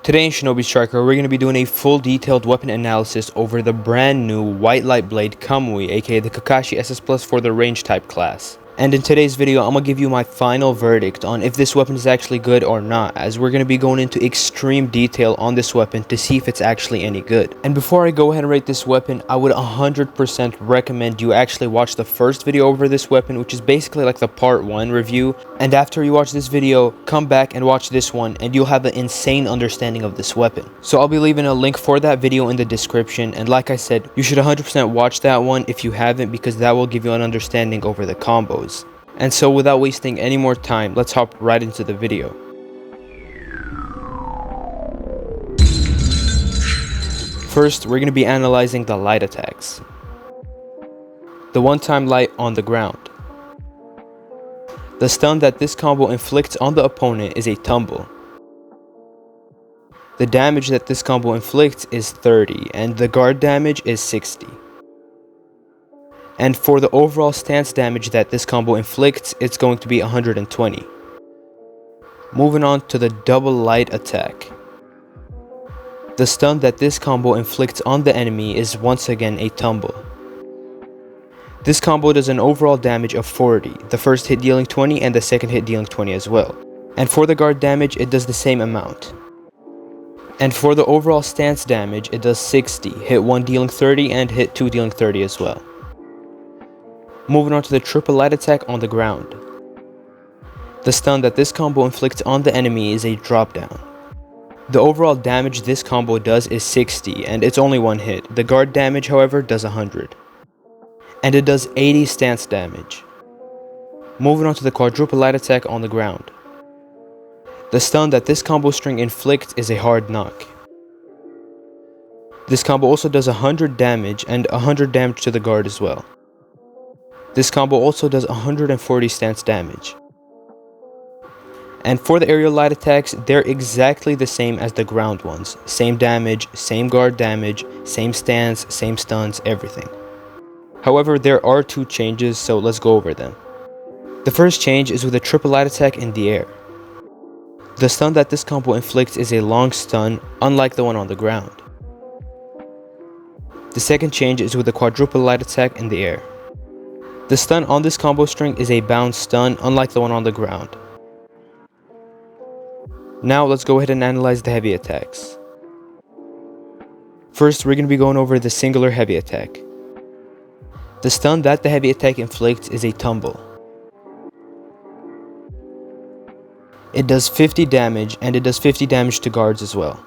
Today in Shinobi Striker, we're going to be doing a full detailed weapon analysis over the brand new White Light Blade Kamui, aka the Kakashi SS Plus for the range type class. And in today's video, I'm going to give you my final verdict on if this weapon is actually good or not, as we're going to be going into extreme detail on this weapon to see if it's actually any good. And before I go ahead and rate this weapon, I would 100% recommend you actually watch the first video over this weapon, which is basically like the part 1 review. And after you watch this video, come back and watch this one, and you'll have an insane understanding of this weapon. So I'll be leaving a link for that video in the description, and like I said, you should 100% watch that one if you haven't, because that will give you an understanding over the combos. And so without wasting any more time, let's hop right into the video. First, we're going to be analyzing the light attacks. The one-time light on the ground. The stun that this combo inflicts on the opponent is a tumble. The damage that this combo inflicts is 30, and the guard damage is 60. And for the overall stance damage that this combo inflicts, it's going to be 120. Moving on to the double light attack. The stun that this combo inflicts on the enemy is once again a tumble. This combo does an overall damage of 40, the first hit dealing 20 and the second hit dealing 20 as well. And for the guard damage, it does the same amount. And for the overall stance damage, it does 60, hit 1 dealing 30 and hit 2 dealing 30 as well. Moving on to the triple light attack on the ground. The stun that this combo inflicts on the enemy is a drop down. The overall damage this combo does is 60, and it's only one hit. The guard damage, however, does 100. And it does 80 stance damage. Moving on to the quadruple light attack on the ground. The stun that this combo string inflicts is a hard knock. This combo also does 100 damage and 100 damage to the guard as well. This combo also does 140 stance damage. And for the aerial light attacks, they're exactly the same as the ground ones. Same damage, same guard damage, same stance, same stuns, everything. However, there are two changes, so let's go over them. The first change is with a triple light attack in the air. The stun that this combo inflicts is a long stun, unlike the one on the ground. The second change is with a quadruple light attack in the air. The stun on this combo string is a bound stun, unlike the one on the ground. Now let's go ahead and analyze the heavy attacks. First, we're going to be going over the singular heavy attack. The stun that the heavy attack inflicts is a tumble. It does 50 damage, and it does 50 damage to guards as well.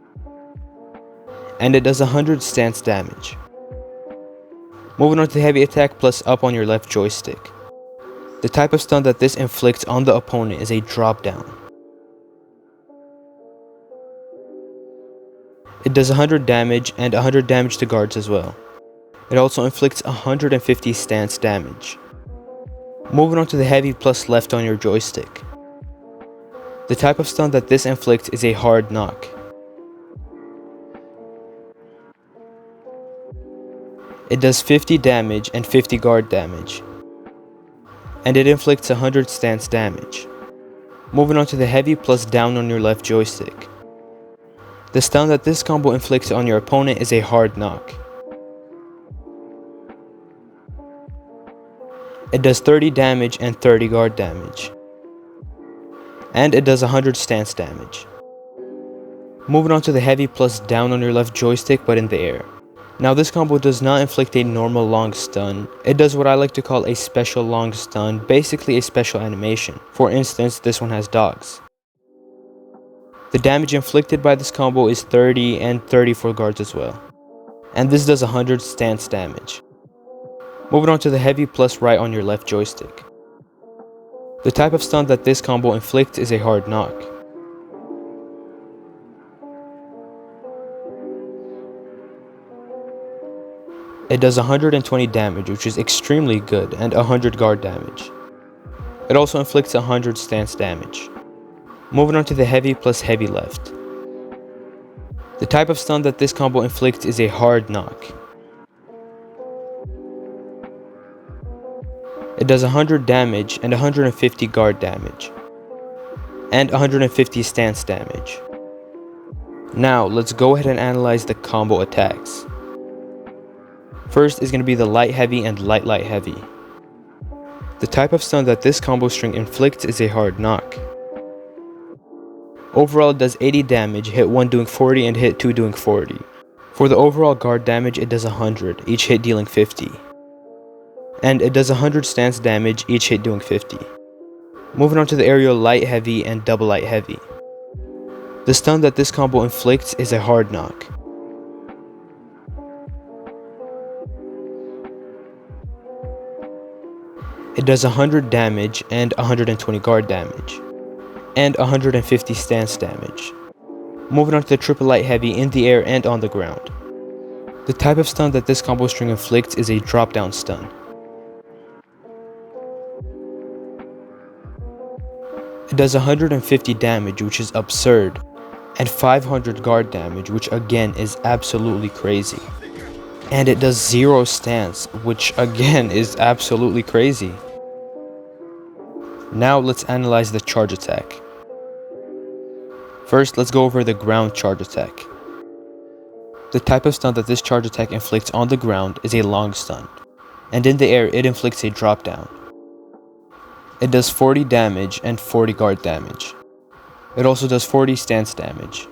And it does 100 stance damage. Moving on to the heavy attack plus up on your left joystick. The type of stun that this inflicts on the opponent is a drop down. It does 100 damage and 100 damage to guards as well. It also inflicts 150 stance damage. Moving on to the heavy plus left on your joystick. The type of stun that this inflicts is a hard knock. It does 50 damage and 50 guard damage. And it inflicts 100 stance damage. Moving on to the heavy plus down on your left joystick. The stun that this combo inflicts on your opponent is a hard knock. It does 30 damage and 30 guard damage. And it does 100 stance damage. Moving on to the heavy plus down on your left joystick but in the air. Now this combo does not inflict a normal long stun. It does what I like to call a special long stun, basically a special animation. For instance, this one has dogs. The damage inflicted by this combo is 30 and 30 for guards as well. And this does 100 stance damage. Moving on to the heavy plus right on your left joystick. The type of stun that this combo inflicts is a hard knock. It does 120 damage, which is extremely good, and 100 guard damage. It also inflicts 100 stance damage. Moving on to the heavy plus heavy left. The type of stun that this combo inflicts is a hard knock. It does 100 damage and 150 guard damage, and 150 stance damage. Now, let's go ahead and analyze the combo attacks. First is going to be the light heavy and light heavy. The type of stun that this combo string inflicts is a hard knock. Overall it does 80 damage, hit 1 doing 40 and hit 2 doing 40. For the overall guard damage it does 100, each hit dealing 50. And it does 100 stance damage, each hit doing 50. Moving on to the aerial light heavy and double light heavy. The stun that this combo inflicts is a hard knock. It does 100 damage and 120 guard damage, and 150 stance damage. Moving on to the triple light heavy in the air and on the ground. The type of stun that this combo string inflicts is a drop down stun. It does 150 damage, which is absurd, and 500 guard damage, which again is absolutely crazy. And it does 0 stance, which again is absolutely crazy. Now let's analyze the charge attack. First, let's go over the ground charge attack. The type of stun that this charge attack inflicts on the ground is a long stun, and in the air it inflicts a drop down. It does 40 damage and 40 guard damage. It also does 40 stance damage.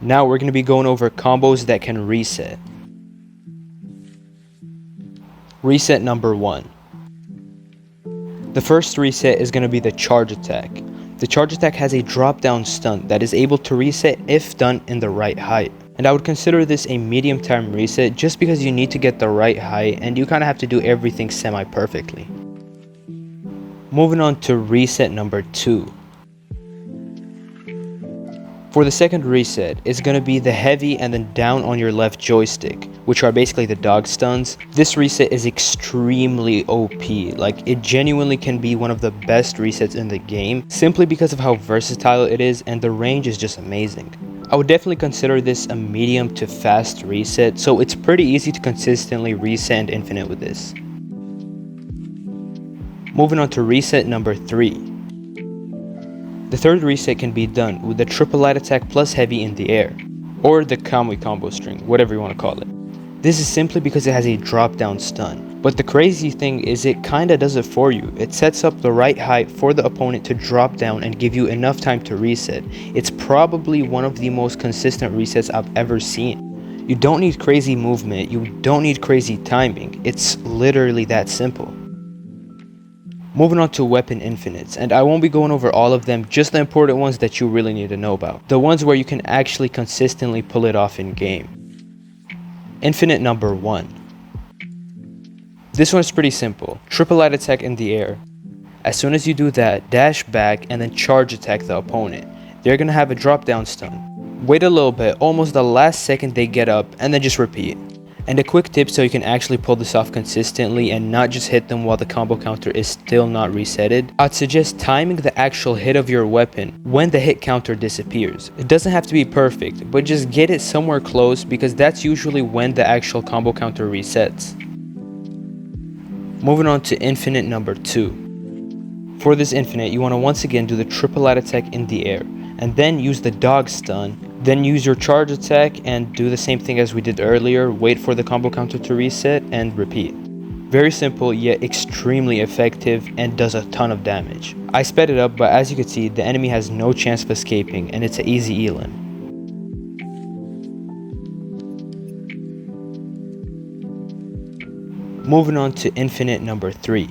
Now we're going to be going over combos that can reset. Reset number 1. The first reset is going to be the charge attack. The charge attack has a drop down stun that is able to reset if done in the right height. And I would consider this a medium time reset just because you need to get the right height and you kind of have to do everything semi-perfectly. Moving on to reset number 2. For the second reset, it's going to be the heavy and then down on your left joystick, which are basically the dog stuns. This reset is extremely OP, like it genuinely can be one of the best resets in the game, simply because of how versatile it is and the range is just amazing. I would definitely consider this a medium to fast reset, so it's pretty easy to consistently reset and infinite with this. Moving on to reset number 3. The third reset can be done with the triple light attack plus heavy in the air, or the Kamui combo string, whatever you want to call it. This is simply because it has a drop down stun, but the crazy thing is it kinda does it for you. It sets up the right height for the opponent to drop down and give you enough time to reset. It's probably one of the most consistent resets I've ever seen. You don't need crazy movement, you don't need crazy timing, it's literally that simple. Moving on to weapon infinites, and I won't be going over all of them, just the important ones that you really need to know about. The ones where you can actually consistently pull it off in game. Infinite number 1. This one's pretty simple. Triple light attack in the air. As soon as you do that, dash back and then charge attack the opponent. They're gonna have a drop down stun. Wait a little bit, almost the last second they get up, and then just repeat. And a quick tip so you can actually pull this off consistently and not just hit them while the combo counter is still not resetted, I'd suggest timing the actual hit of your weapon when the hit counter disappears. It doesn't have to be perfect, but just get it somewhere close because that's usually when the actual combo counter resets. Moving on to infinite number 2. For this infinite, you want to once again do the triple light attack in the air, and then use the dog stun, then use your charge attack and do the same thing as we did earlier, wait for the combo counter to reset and repeat. Very simple yet extremely effective and does a ton of damage. I sped it up, but as you can see, the enemy has no chance of escaping and it's an easy elim. Moving on to infinite number 3.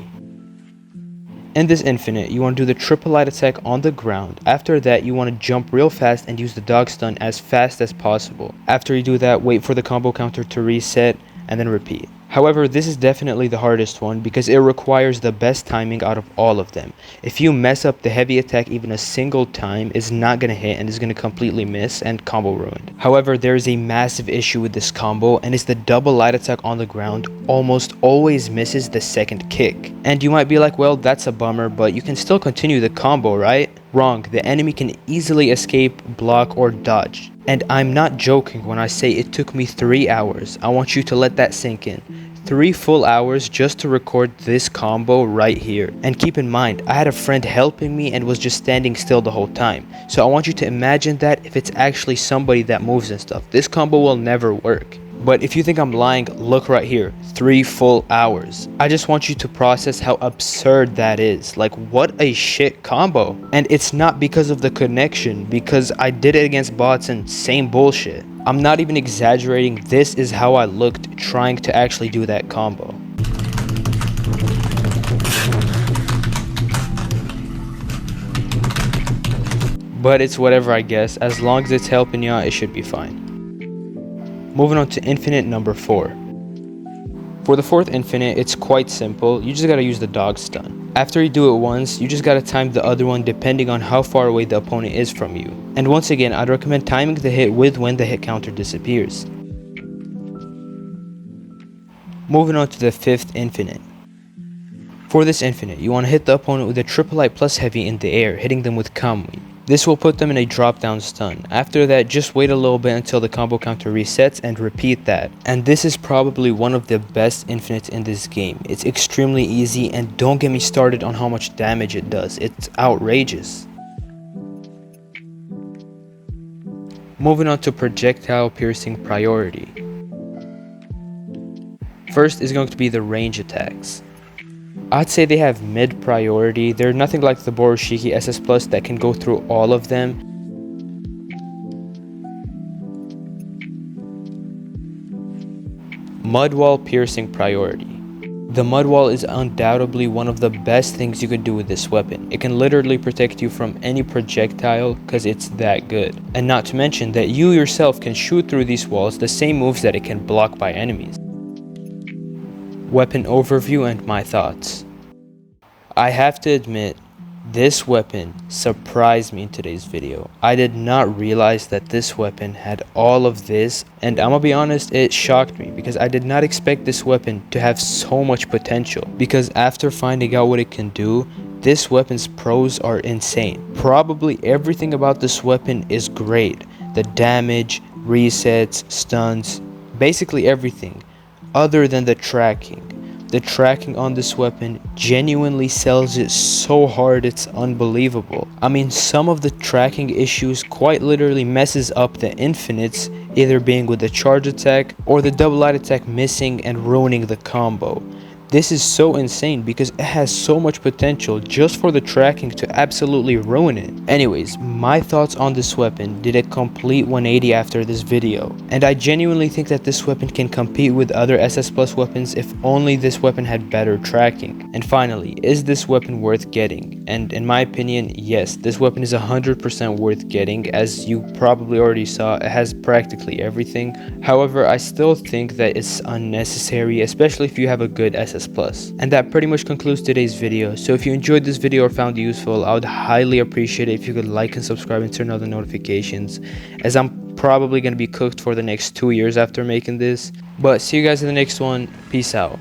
In this infinite, you want to do the triple light attack on the ground. After that, you want to jump real fast and use the dog stun as fast as possible. After you do that, wait for the combo counter to reset and then repeat. However, this is definitely the hardest one because it requires the best timing out of all of them. If you mess up the heavy attack even a single time, it's not going to hit and is going to completely miss and combo ruined. However, there is a massive issue with this combo and it's the double light attack on the ground almost always misses the second kick. And you might be like, well, that's a bummer, but you can still continue the combo, right? Wrong, the enemy can easily escape, block, or dodge. And I'm not joking when I say it took me 3 hours. I want you to let that sink in. 3 full hours just to record this combo right here. And keep in mind, I had a friend helping me and was just standing still the whole time. So I want you to imagine that if it's actually somebody that moves and stuff, this combo will never work. But if you think I'm lying, look right here, 3 full hours. I just want you to process how absurd that is. Like, what a shit combo. And it's not because of the connection, because I did it against bots and same bullshit. I'm not even exaggerating, this is how I looked trying to actually do that combo. But it's whatever, I guess. As long as it's helping you out, it should be fine. Moving on to infinite number 4. For the 4th infinite, it's quite simple. You just gotta use the dog stun. After you do it once, you just gotta time the other one depending on how far away the opponent is from you. And once again, I'd recommend timing the hit with when the hit counter disappears. Moving on to the 5th infinite. For this infinite, you want to hit the opponent with a triple light plus heavy in the air, hitting them with Kamui. This will put them in a drop down stun. After that, just wait a little bit until the combo counter resets and repeat that. And this is probably one of the best infinites in this game. It's extremely easy, and don't get me started on how much damage it does. It's outrageous. Moving on to projectile piercing priority. First is going to be the range attacks. I'd say they have mid priority. They're nothing like the Boruto SS Plus that can go through all of them. Mud wall piercing priority. The mud wall is undoubtedly one of the best things you could do with this weapon. It can literally protect you from any projectile because it's that good. And not to mention that you yourself can shoot through these walls the same moves that it can block by enemies. Weapon overview and my thoughts. I have to admit, this weapon surprised me in today's video. I did not realize that this weapon had all of this, and I'm gonna be honest, it shocked me because I did not expect this weapon to have so much potential. Because after finding out what it can do, this weapon's pros are insane. Probably everything about this weapon is great. The damage, resets, stuns, basically everything. Other than the tracking. The tracking on this weapon genuinely sells it so hard it's unbelievable. I mean, some of the tracking issues quite literally messes up the infinites, either being with the charge attack or the double light attack missing and ruining the combo. This is so insane because it has so much potential just for the tracking to absolutely ruin it. Anyways, my thoughts on this weapon did a complete 180 after this video. And I genuinely think that this weapon can compete with other SS Plus weapons if only this weapon had better tracking. And finally, is this weapon worth getting? And in my opinion, yes, this weapon is 100% worth getting. As you probably already saw, it has practically everything. However, I still think that it's unnecessary, especially if you have a good SS Plus. And that pretty much concludes today's video. So if you enjoyed this video or found it useful, I would highly appreciate it if you could like and subscribe and turn on the notifications, as I'm probably going to be cooked for the next 2 years after making this. But see you guys in the next one. Peace out.